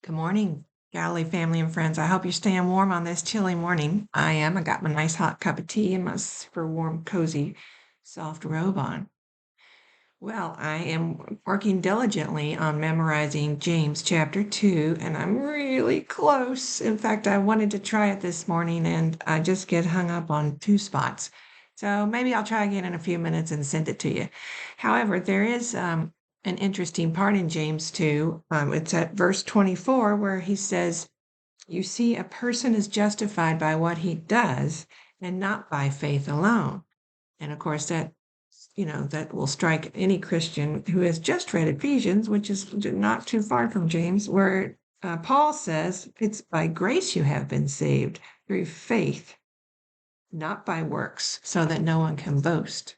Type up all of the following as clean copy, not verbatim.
Good morning, Galilee family and friends. I hope you're staying warm on this chilly morning. I am. I got my nice hot cup of tea and my super warm, cozy, soft robe on. Well, I am working diligently on memorizing James chapter 2, and I'm really close. In fact, I wanted to try it this morning and I just get hung up on two spots. So maybe I'll try again in a few minutes and send it to you. However, there is an interesting part in James 2. It's at verse 24 where he says, "You see, a person is justified by what he does and not by faith alone." And of course, that will strike any Christian who has just read Ephesians, which is not too far from James, where Paul says, "It's by grace you have been saved through faith, not by works, so that no one can boast."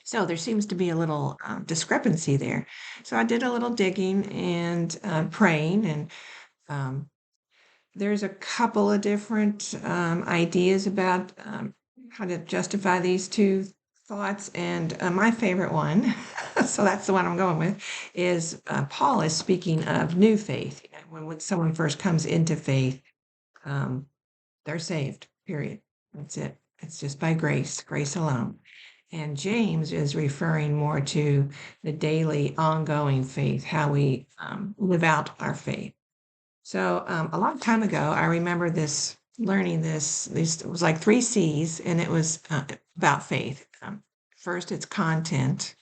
So there seems to be a little discrepancy there. So I did a little digging and praying, and um, there's a couple of different ideas about how to justify these two thoughts. And my favorite one, so that's the one I'm going with, is Paul is speaking of new faith. When someone first comes into faith, um, they're saved, period. That's it. It's just by grace, grace alone. And James is referring more to the daily, ongoing faith, how we live out our faith. So a long time ago, I remember learning this. It was like three C's, and it was about faith. First, it's content,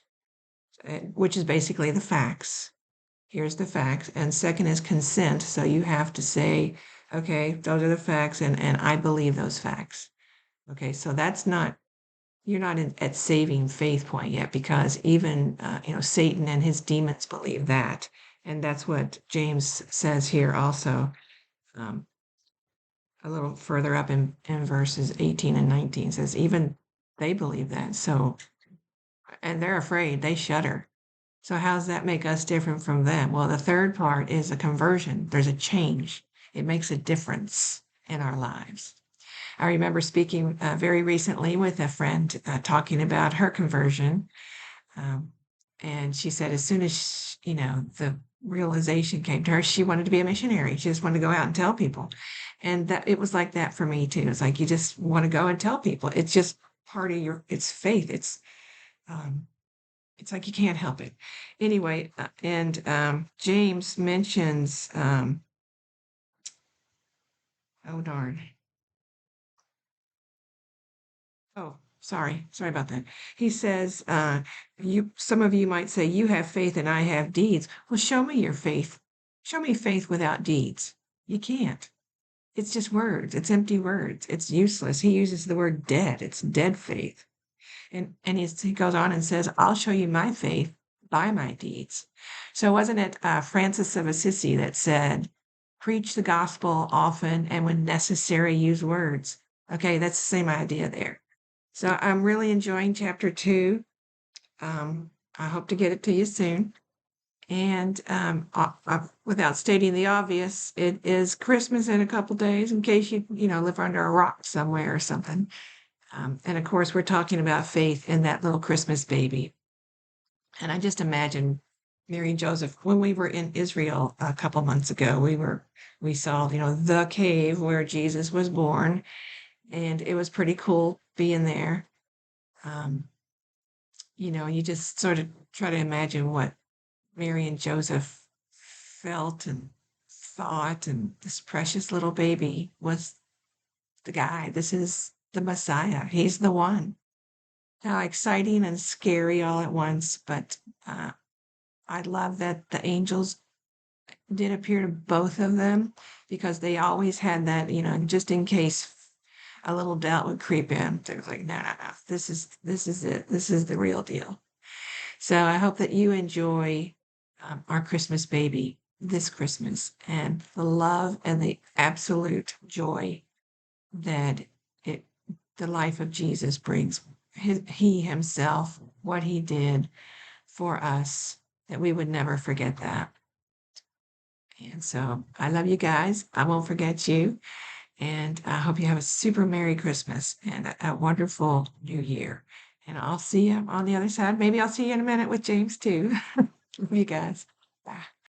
which is basically the facts. Here's the facts. And second is consent. So you have to say, okay, those are the facts, and I believe those facts. Okay, so you're not at saving faith point yet, because even Satan and his demons believe that. And that's what James says here also. Um, a little further up in verses 18 and 19 says, even they believe that. So, and they're afraid, they shudder. So, how does that make us different from them? Well, the third part is a conversion, there's a change, it makes a difference in our lives. I remember speaking very recently with a friend talking about her conversion. Um, and she said, as soon as, the realization came to her, she wanted to be a missionary. She just wanted to go out and tell people. And that it was like that for me too. It's like you just want to go and tell people. It's just part of it's faith. Um, it's like you can't help it. Anyway, and James mentions, oh darn. Oh, sorry about that. He says, some of you might say, you have faith and I have deeds. Well, show me your faith. Show me faith without deeds. You can't. It's just words. It's empty words. It's useless. He uses the word dead. It's dead faith. And he goes on and says, I'll show you my faith by my deeds. So wasn't it Francis of Assisi that said, preach the gospel often and when necessary, use words? Okay, that's the same idea there. So I'm really enjoying chapter 2. I hope to get it to you soon. And without stating the obvious, it is Christmas in a couple days, in case you live under a rock somewhere or something. And of course, we're talking about faith in that little Christmas baby. And I just imagine Mary and Joseph, when we were in Israel a couple months ago, we saw, the cave where Jesus was born, and it was pretty cool being there. Um, you just sort of try to imagine what Mary and Joseph felt and thought, and this precious little baby was the guy. This is the Messiah. He's the one. How exciting and scary all at once, but I love that the angels did appear to both of them, because they always had that, just in case a little doubt would creep in. They was like, no, no, no, this is it. This is the real deal. So I hope that you enjoy our Christmas baby this Christmas, and the love and the absolute joy that the life of Jesus brings. He himself, what he did for us, that we would never forget that. And so I love you guys. I won't forget you. And I hope you have a super Merry Christmas and a wonderful New Year. And I'll see you on the other side. Maybe I'll see you in a minute with James too. Love you guys. Bye.